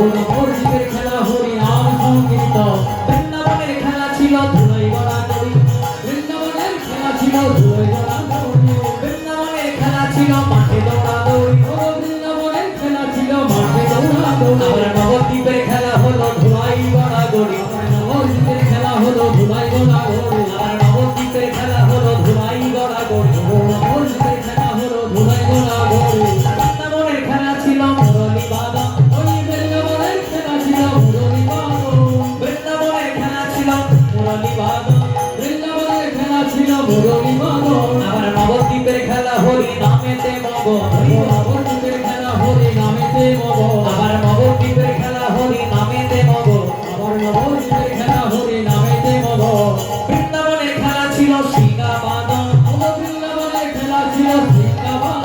নবদ্বীপের খেলা হরি নাম সংকীর্তন বৃন্দাবনের খেলা ছিল ধুলাই গড়া দড়ি বৃন্দাবনের খেলা ছিল ধুলাই গড়া দড়ি বৃন্দাবনের খেলা ছিল মাঠে দৌড়া দৌড়ি ও বৃন্দাবনের খেলা ছিল মাঠে দৌড়া দৌড়ি আবার নবদ্বীপের খেলা হলো ধুলাই গড়া দড়ি নবদ্বীপের খেলা হলো ধুলাই গড়া দড়ি আবার নবদ্বীপের খেলা হলো ধুলাই গড়া দড়ি নবদ্বীপের খেলা হলো ধুলাই গড়া দড়ি বৃন্দাবনের খেলা ছিল মুরলী বাদন ওই বৃন্দাবনের খেলা ছিল মুরলী বাদন বৃন্দাবনের খেলা ছিল মুরলী বাদন বৃন্দাবনের খেলা ছিল মুরলী বাদন আবার নবদ্বীপের খেলা হরি নামেতে মগন নবদ্বীপের খেলা হরি নামেতে মগন আবার নবদ্বীপের খেলা হরি নামেতে মগন আবার নবদ্বীপের খেলা হরি নামেতে মগন বৃন্দাবনের খেলা ছিল সিংহা বাদন বৃন্দাবনের খেলা ছিল সিংহা বাদন